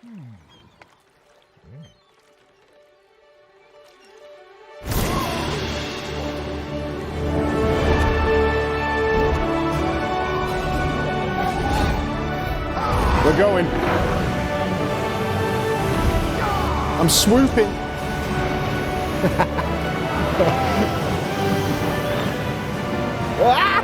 We're going. I'm swooping. Ah!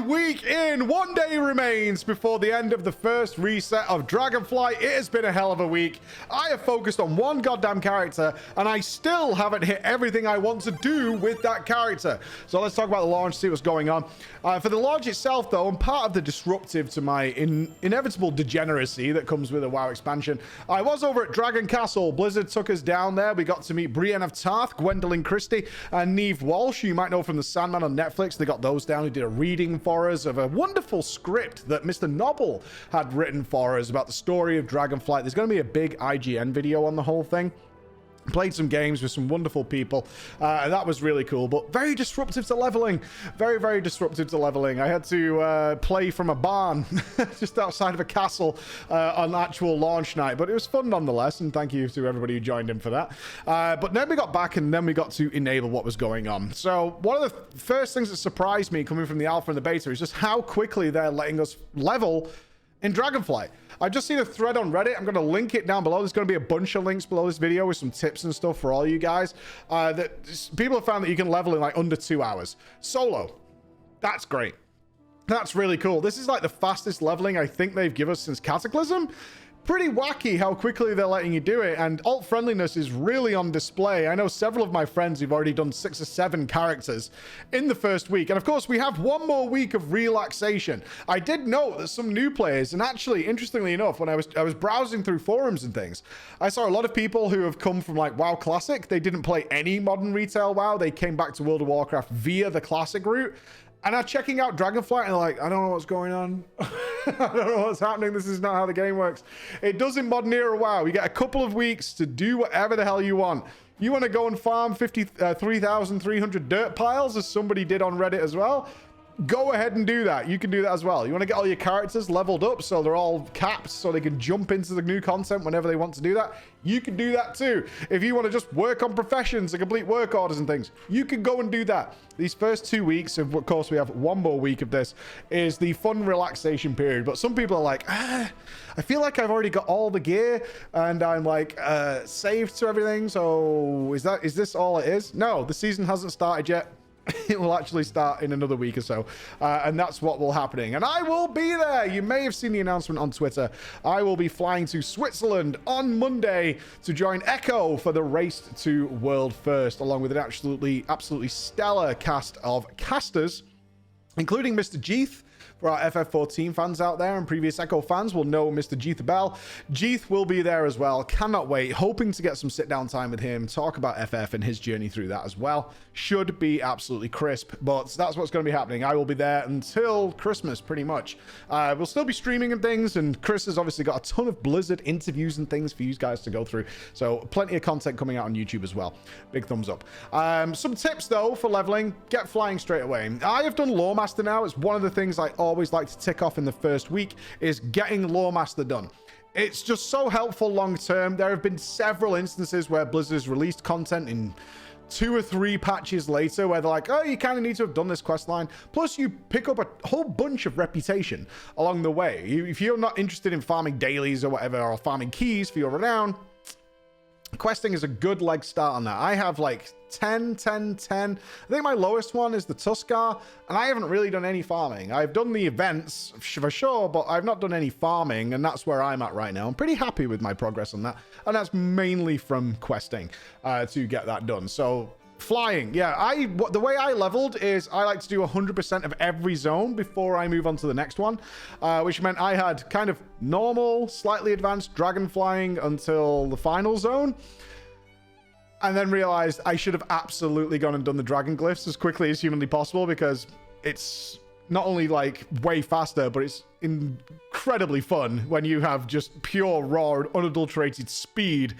Week in, one day remains before the end of the first reset of Dragonflight. It has been a hell of a week. I have focused on one goddamn character, and I still haven't hit everything I want to do with that character. So let's talk about the launch, see what's going on. For the launch itself, though, I'm part of the disruptive to my inevitable degeneracy that comes with a WoW expansion. I was over at Dragon Castle. Blizzard took us down there. We got to meet Brienne of Tarth, Gwendolyn Christie, and Neve Walsh, you might know from The Sandman on Netflix. They got those down, who did a reading for us of a wonderful script that Mr. Noble had written for us about the story of Dragonflight. There's going to be a big IGN video on the whole thing. Played some games with some wonderful people. That was really cool, but very disruptive to leveling. Very, very disruptive to leveling. I had to play from a barn just outside of a castle on actual launch night, but it was fun nonetheless, and thank you to everybody who joined in for that. But then we got back, and then we got to enable what was going on. So one of the first things that surprised me coming from the alpha and the beta is just how quickly they're letting us level in Dragonflight. I've just seen a thread on Reddit. I'm going to link it down below. There's going to be a bunch of links below this video with some tips and stuff for all you guys. That people have found that you can level in like under 2 hours. Solo. That's great. That's really cool. This is like the fastest leveling I think they've given us since Cataclysm. Pretty wacky how quickly they're letting you do it, and alt friendliness is really on display. I know several of my friends who've already done 6 or 7 characters in the first week, and of course we have one more week of relaxation. I did note that some new players, and actually interestingly enough, when I was browsing through forums and things, I saw a lot of people who have come from like WoW Classic. They didn't play any modern retail WoW. They came back to World of Warcraft via the Classic route, and are checking out Dragonflight and they're like, I don't know what's going on. I don't know what's happening. This is not how the game works. It does in modern era WoW. You get a couple of weeks to do whatever the hell you want. You want to go and farm 3,300 dirt piles, as somebody did on Reddit as well? Go ahead and do that. You can do that as well. You want to get all your characters leveled up so they're all capped so they can jump into the new content whenever they want to do that? You can do that too. If you want to just work on professions and complete work orders and things, you can go and do that. These first 2 weeks, of course we have one more week of this, is the fun relaxation period. But some people are like, I feel like I've already got all the gear and I'm like saved to everything. So is this all it is? No, the season hasn't started yet. It will actually start in another week or so, and that's what will happening, and I will be there. You may have seen the announcement on Twitter. I will be flying to Switzerland on Monday to join Echo for the race to world first, along with an absolutely stellar cast of casters, including Mr. Jeeth. For our FF14 fans out there and previous Echo fans will know Mr. Jeeth Bell. Jeeth will be there as well. Cannot wait. Hoping to get some sit-down time with him, talk about FF and his journey through that as well. Should be absolutely crisp, but that's what's going to be happening. I will be there until Christmas, pretty much. We'll still be streaming and things, and Chris has obviously got a ton of Blizzard interviews and things for you guys to go through. So plenty of content coming out on YouTube as well. Big thumbs up. Some tips, though, for leveling. Get flying straight away. I have done Lore Master now. It's one of the things I always like to tick off in the first week is getting Lore Master done. It's just so helpful long term. There have been several instances where Blizzard has released content in 2 or 3 patches later where they're like, oh, you kind of need to have done this quest line. Plus you pick up a whole bunch of reputation along the way. If you're not interested in farming dailies or whatever, or farming keys for your renown, questing is a good leg start on that. I have like 10. I think my lowest one is the Tuskar, and I haven't really done any farming. I've done the events for sure, but I've not done any farming, and that's where I'm at right now. I'm pretty happy with my progress on that, and that's mainly from questing to get that done. So flying, yeah, the way I leveled is I like to do 100% of every zone before I move on to the next one, which meant I had kind of normal, slightly advanced dragon flying until the final zone, and then realized I should have absolutely gone and done the dragon glyphs as quickly as humanly possible, because it's not only like way faster, but it's incredibly fun when you have just pure, raw, unadulterated speed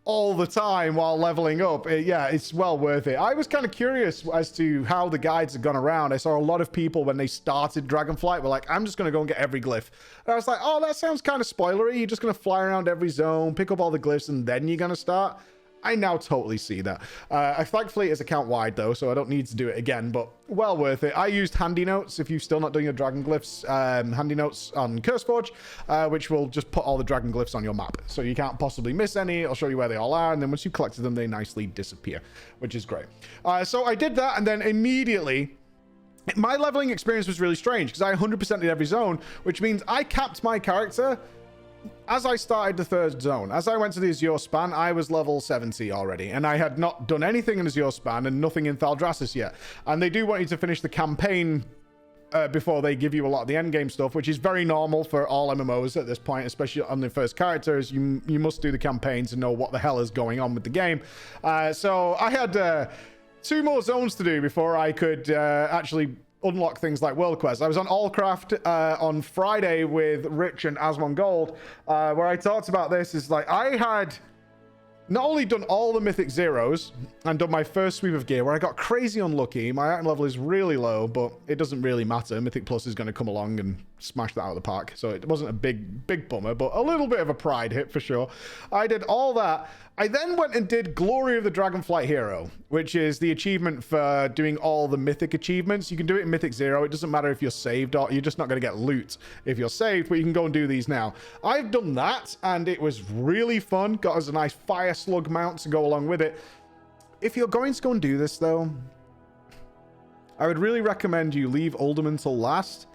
all the time while leveling up. Yeah, it's well worth it. I was kind of curious as to how the guides had gone around. I saw a lot of people when they started Dragonflight were like, I'm just going to go and get every glyph. And I was like, oh, that sounds kind of spoilery. You're just going to fly around every zone, pick up all the glyphs, and then you're going to start. I now totally see that. Thankfully, it's account wide though, so I don't need to do it again, but well worth it. I used handy notes if you're still not doing your dragon glyphs. Handy notes on CurseForge, which will just put all the dragon glyphs on your map, so you can't possibly miss any. It'll show you where they all are, and then once you've collected them, they nicely disappear, which is great. So I did that, and then immediately my leveling experience was really strange because I 100%ed every zone, which means I capped my character as I started the third zone. As I went to the Azure Span, I was level 70 already, and I had not done anything in Azure Span and nothing in Thaldraszus yet. And they do want you to finish the campaign before they give you a lot of the endgame stuff, which is very normal for all MMOs at this point, especially on the first characters. You must do the campaign to know what the hell is going on with the game. So I had 2 more zones to do before I could actually unlock things like World Quest. I was on Allcraft on Friday with Rich and Asmon Gold, where I talked about this. Is like, I had not only done all the Mythic Zeros and done my first sweep of gear, where I got crazy unlucky. My item level is really low, but it doesn't really matter. Mythic Plus is going to come along and smash that out of the park. So it wasn't a big bummer, but a little bit of a pride hit for sure. I did all that. I then went and did Glory of the Dragonflight Hero, which is the achievement for doing all the Mythic achievements. You can do it in Mythic Zero. It doesn't matter if you're saved or you're just not going to get loot if you're saved, but you can go and do these now. I've done that, and it was really fun. Got us a nice fire slug mount to go along with it. If you're going to go and do this, though, I would really recommend you leave Uldaman till last.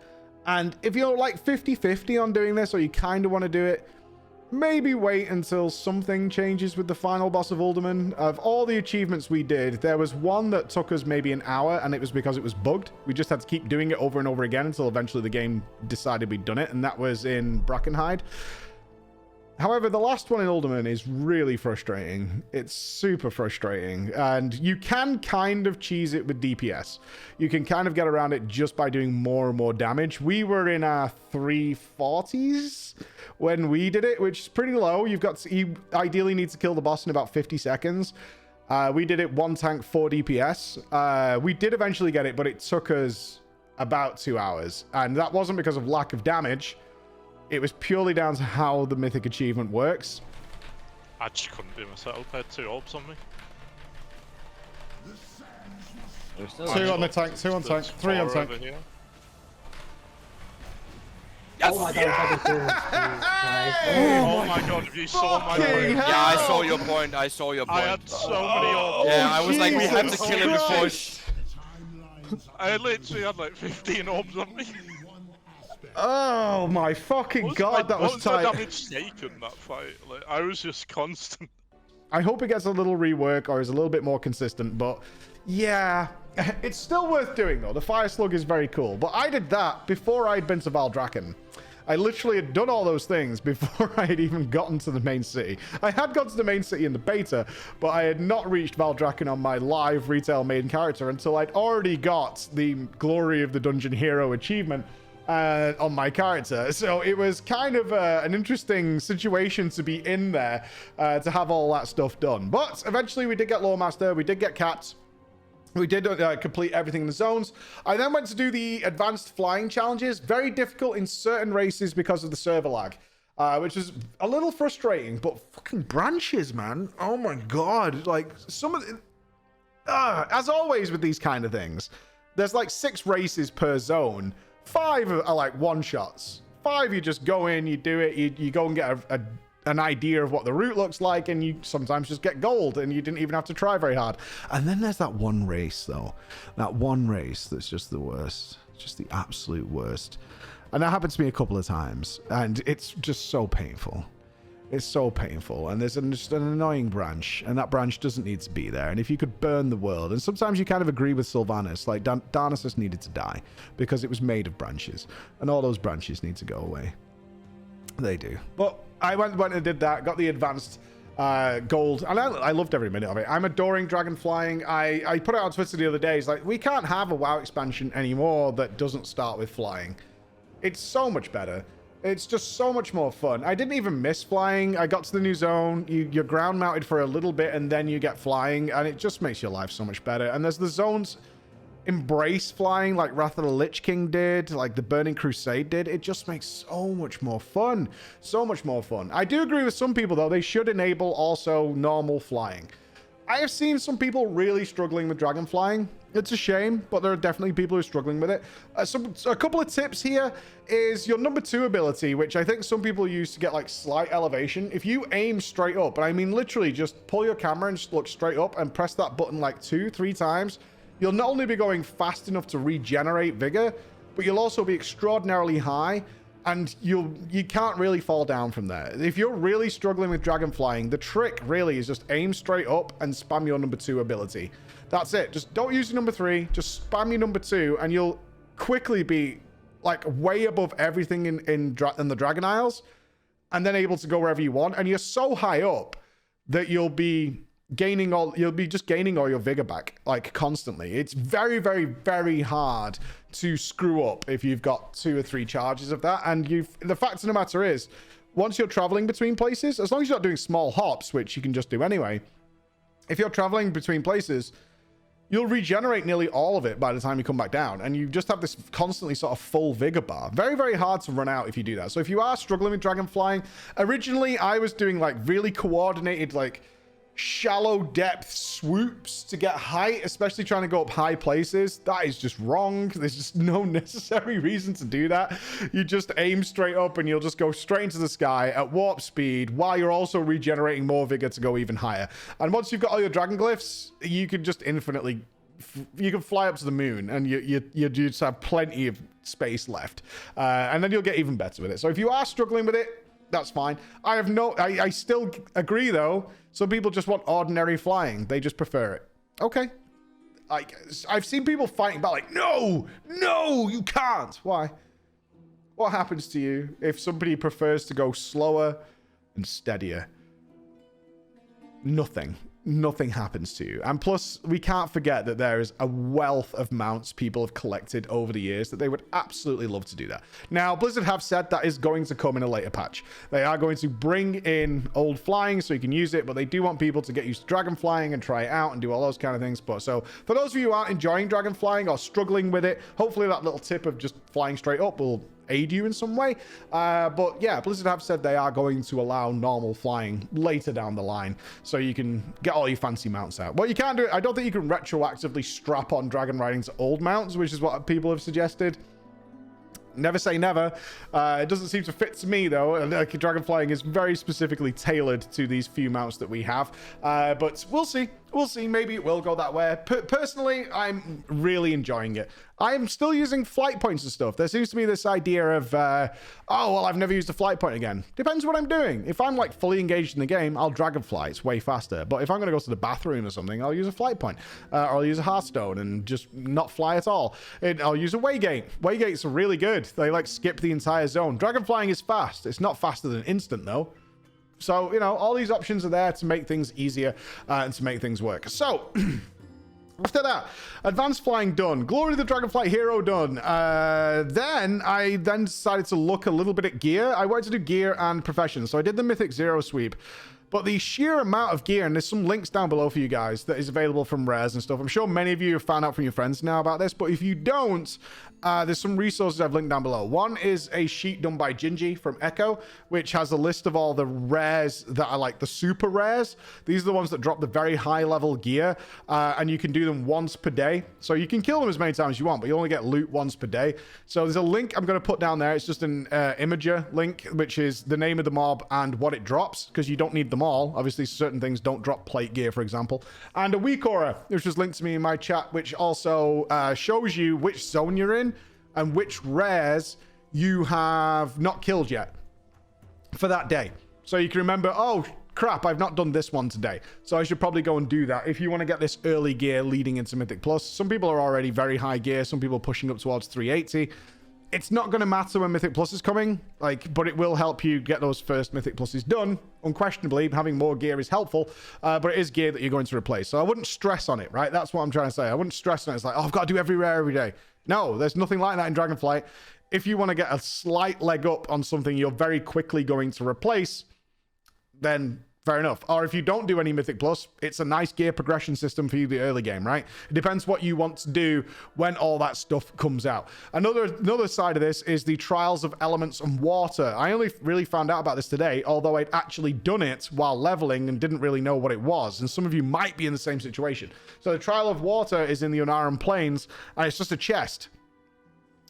And if you're like 50-50 on doing this, or you kind of want to do it, maybe wait until something changes with the final boss of Uldaman. Of all the achievements we did, there was one that took us maybe an hour, and it was because it was bugged. We just had to keep doing it over and over again until eventually the game decided we'd done it, and that was in Brackenhide. However, the last one in Uldaman is really frustrating. It's super frustrating, and you can kind of cheese it with DPS. You can kind of get around it just by doing more and more damage. We were in our 340s when we did it, which is pretty low. You ideally need to kill the boss in about 50 seconds. We did it 1 tank, 4 DPS. We did eventually get it, but it took us about 2 hours, and that wasn't because of lack of damage. It was purely down to how the Mythic achievement works. I just couldn't do myself. I had 2 orbs on me. 2 on the tank, 2 on tank, 3 on tank. Yes! Oh my god, Oh my god, if you saw my point. Yeah, I saw your point. I saw your point. I had so many orbs. Yeah, I was like, we had to kill him before. I literally had like 15 orbs on me. Oh my fucking god, that was tight. What was the damage taken that fight? Like, I was just constant. I hope it gets a little rework or is a little bit more consistent, but yeah, it's still worth doing though. The Fire Slug is very cool, but I did that before I'd been to Valdrakken. I literally had done all those things before I had even gotten to the main city. I had got to the main city in the beta, but I had not reached Valdrakken on my live retail main character until I'd already got the Glory of the Dungeon Hero achievement on my character. So it was kind of an interesting situation to be in there to have all that stuff done. But eventually we did get Lore Master, we did get capped. We did complete everything in the zones. I then went to do the advanced flying challenges. Very difficult in certain races because of the server lag, which is a little frustrating. But fucking branches, man. Oh my god. Like, some of the... as always with these kind of things, there's like 6 races per zone. 5 are like one-shots. 5, you just go in, you do it, you go and get an idea of what the route looks like, and you sometimes just get gold, and you didn't even have to try very hard. And then there's that one race, though. That one race that's just the worst. Just the absolute worst. And that happened to me a couple of times, and it's just so painful. It's so painful, and there's just an annoying branch, and that branch doesn't need to be there. And if you could burn the world, and sometimes you kind of agree with Sylvanas, like Darnassus needed to die because it was made of branches, and all those branches need to go away. They do. But I went and did that, got the advanced gold, and I loved every minute of it. I'm adoring dragon flying. I put it on Twitter the other day. It's like, we can't have a WoW expansion anymore that doesn't start with flying. It's so much better. It's just so much more fun. I didn't even miss flying. I got to the new zone. You're ground mounted for a little bit, and then you get flying, and it just makes your life so much better. And there's the zones embrace flying, like Wrath of the Lich King did, like the Burning Crusade did. It just makes so much more fun. So much more fun. I do agree with some people, though. They should enable also normal flying. I have seen some people really struggling with dragon flying. It's a shame, but there are definitely people who are struggling with it. A couple of tips here is your number 2 ability, which I think some people use to get like slight elevation. If you aim straight up, and I mean literally just pull your camera and just look straight up and press that button like 2-3 times, you'll not only be going fast enough to regenerate vigor, but you'll also be extraordinarily high, and you can't really fall down from there. If you're really struggling with dragon flying, the trick really is just aim straight up and spam your number 2 ability. That's it. Just don't use your number 3. Just spam your number 2, and you'll quickly be like way above everything in the Dragon Isles, and then able to go wherever you want. And you're so high up that you'll be gaining all your vigor back like constantly. It's very, very, very hard to screw up if you've got 2 or 3 charges of that. And the fact of the matter is, once you're traveling between places, as long as you're not doing small hops, which you can just do anyway, if you're traveling between places, you'll regenerate nearly all of it by the time you come back down, and you just have this constantly sort of full vigor bar. Very, very hard to run out if you do that. So if you are struggling with dragon flying, originally I was doing like really coordinated, like shallow depth swoops to get height, especially trying to go up high places. That is just wrong. There's just no necessary reason to do that. You just aim straight up and you'll just go straight into the sky at warp speed while you're also regenerating more vigor to go even higher. And once you've got all your dragon glyphs, you can just infinitely, you can fly up to the moon, and you just have plenty of space left, and then you'll get even better with it. So if you are struggling with it, that's fine. I still agree, though. Some people just want ordinary flying. They just prefer it. Okay. I've seen people fighting back like, no, you can't. Why? What happens to you if somebody prefers to go slower and steadier? Nothing happens to you. And plus, we can't forget that there is a wealth of mounts people have collected over the years that they would absolutely love to do that. Now, Blizzard have said that is going to come in a later patch. They are going to bring in old flying so you can use it, but they do want people to get used to dragon flying and try it out and do all those kind of things. But so for those of you who aren't enjoying dragon flying or struggling with it, hopefully that little tip of just flying straight up will aid you in some way. But yeah, Blizzard have said they are going to allow normal flying later down the line, so you can get all your fancy mounts out. What you can do, I don't think you can retroactively strap on dragon riding to old mounts, which is what people have suggested. Never say never. It doesn't seem to fit to me, though. Like, dragon flying is very specifically tailored to these few mounts that we have. But we'll see. We'll see. Maybe it will go that way. Personally, I'm really enjoying it. I'm still using flight points and stuff. There seems to be this idea of, oh, well, I've never used a flight point again. Depends what I'm doing. If I'm like fully engaged in the game, I'll dragonfly. It's way faster. But if I'm going to go to the bathroom or something, I'll use a flight point. Or I'll use a Hearthstone and just not fly at all. I'll use a waygate. Waygates are really good. They like skip the entire zone. Dragon flying is fast. It's not faster than instant, though. So, you know, all these options are there to make things easier and to make things work. So, after that, advanced flying done. Glory to the Dragonflight hero done. Then I decided to look a little bit at gear. I wanted to do gear and profession. So I did the Mythic Zero sweep. But the sheer amount of gear, and there's some links down below for you guys that is available from rares and stuff. I'm sure many of you have found out from your friends now about this, but if you don't, there's some resources I've linked down below. One is a sheet done by Gingy from Echo, which has a list of all the rares that are like the super rares. These are the ones that drop the very high level gear, and you can do them once per day. So you can kill them as many times as you want, but you only get loot once per day. So there's a link I'm going to put down there. It's just an imager link, which is the name of the mob and what it drops, because you don't need them all. Obviously, certain things don't drop plate gear, for example. And a weak aura, which was linked to me in my chat, which also shows you which zone you're in and which rares you have not killed yet for that day. So you can remember, oh, crap, I've not done this one today. So I should probably go and do that if you want to get this early gear leading into Mythic Plus. Some people are already very high gear. Some people pushing up towards 380. It's not going to matter when Mythic Plus is coming, like, but it will help you get those first Mythic Pluses done. Unquestionably, having more gear is helpful, but it is gear that you're going to replace. So I wouldn't stress on it, right? That's what I'm trying to say. I wouldn't stress on it. It's like, oh, I've got to do every rare every day. No, there's nothing like that in Dragonflight. If you want to get a slight leg up on something you're very quickly going to replace, then fair enough. Or if you don't do any Mythic Plus, it's a nice gear progression system for you the early game, right? It depends what you want to do when all that stuff comes out. Another side of this is the Trials of Elements and Water. I only really found out about this today, although I'd actually done it while leveling and didn't really know what it was. And some of you might be in the same situation. So the Trial of Water is in the Unaran Plains, and it's just a chest.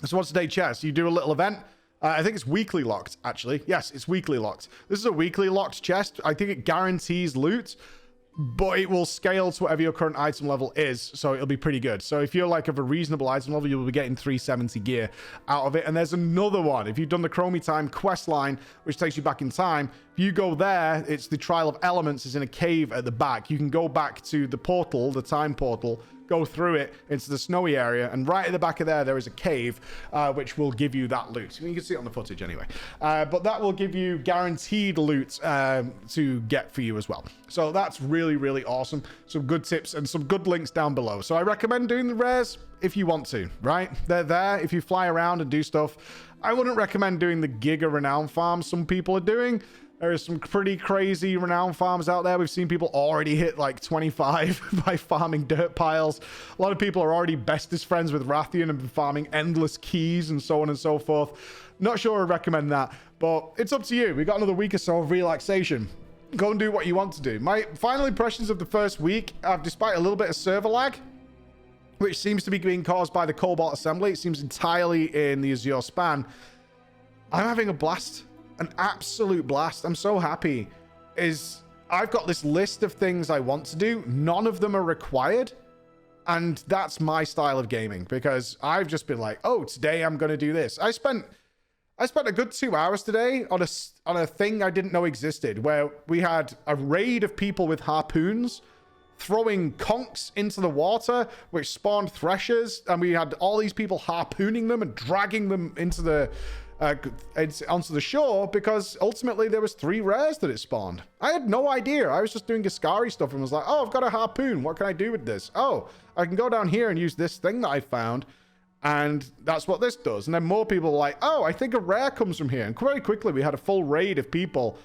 It's a once-a-day chest. You do a little event. I think it's weekly locked, actually. Yes, it's weekly locked. This is a weekly locked chest. I think it guarantees loot, but it will scale to whatever your current item level is, so it'll be pretty good. So if you're like of a reasonable item level, you'll be getting 370 gear out of it. And there's another one. If you've done the Chromie Time quest line, which takes you back in time, if you go there, it's the Trial of Elements is in a cave at the back. You can go back to the portal, the time portal, go through it into the snowy area, and right at the back of there is a cave which will give you that loot. You can see it on the footage anyway, but that will give you guaranteed loot to get for you as well. So that's really, really awesome. Some good tips and some good links down below. So I recommend doing the rares if you want to, right? They're there if you fly around and do stuff. I wouldn't recommend doing the Giga Renown farm some people are doing. There are some pretty crazy renown farms out there. We've seen people already hit like 25 by farming dirt piles. A lot of people are already bestest friends with Rathian and been farming endless keys and so on and so forth. Not sure I'd recommend that, but it's up to you. We've got another week or so of relaxation. Go and do what you want to do. My final impressions of the first week, despite a little bit of server lag, which seems to be being caused by the Cobalt Assembly, it seems entirely in the Azure span, I'm having a blast. An absolute blast. I'm so happy. I've got this list of things I want to do. None of them are required. And that's my style of gaming, because I've just been like, oh, today I'm going to do this. I spent a good 2 hours today on a thing I didn't know existed, where we had a raid of people with harpoons throwing conchs into the water, which spawned threshers, and we had all these people harpooning them and dragging them into the onto the shore, because ultimately there was 3 rares that it spawned. I had no idea. I was just doing Gascari stuff and was like, oh, I've got a harpoon. What can I do with this? Oh, I can go down here and use this thing that I found, and that's what this does. And then more people were like, oh, I think a rare comes from here. And very quickly we had a full raid of people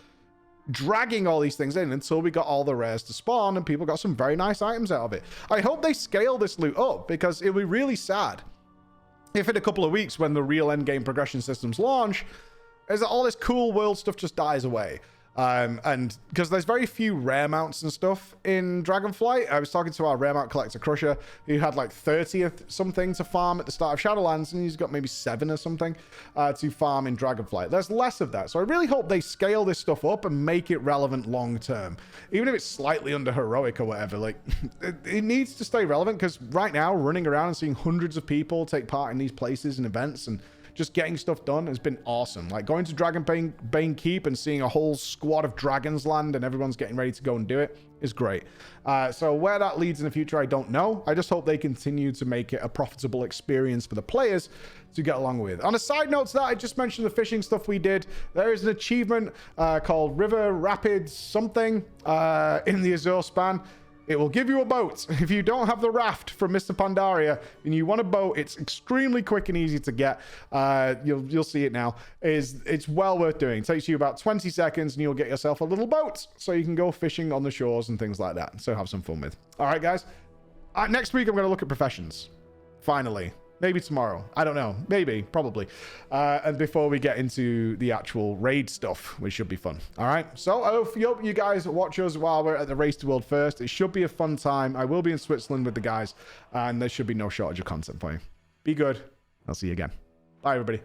dragging all these things in until we got all the rares to spawn, and people got some very nice items out of it. I hope they scale this loot up, because it'll be really sad if in a couple of weeks, when the real endgame progression systems launch, is that all this cool world stuff just dies away. And because there's very few rare mounts and stuff in Dragonflight. I was talking to our rare mount collector Crusher, who had like 30 something to farm at the start of Shadowlands, and he's got maybe 7 or something to farm in Dragonflight. There's less of that, so I really hope they scale this stuff up and make it relevant long term, even if it's slightly under heroic or whatever. Like it needs to stay relevant, because right now running around and seeing hundreds of people take part in these places and events and just getting stuff done has been awesome. Like going to Dragonbane Keep and seeing a whole squad of dragons land and everyone's getting ready to go and do it is great. So where that leads in the future, I don't know. I just hope they continue to make it a profitable experience for the players to get along with. On a side note to that, I just mentioned the fishing stuff we did. There is an achievement called River Rapids something in the Azure span. It will give you a boat. If you don't have the raft from Mr. Pandaria and you want a boat, it's extremely quick and easy to get. You'll see it now. It's well worth doing. It takes you about 20 seconds and you'll get yourself a little boat so you can go fishing on the shores and things like that. So have some fun with. All right, guys. Next week, I'm going to look at professions. Finally. Maybe tomorrow. I don't know. Maybe. Probably. And before we get into the actual raid stuff, which should be fun. All right. So I hope you guys watch us while we're at the Race to World First. It should be a fun time. I will be in Switzerland with the guys, and there should be no shortage of content for you. Be good. I'll see you again. Bye, everybody.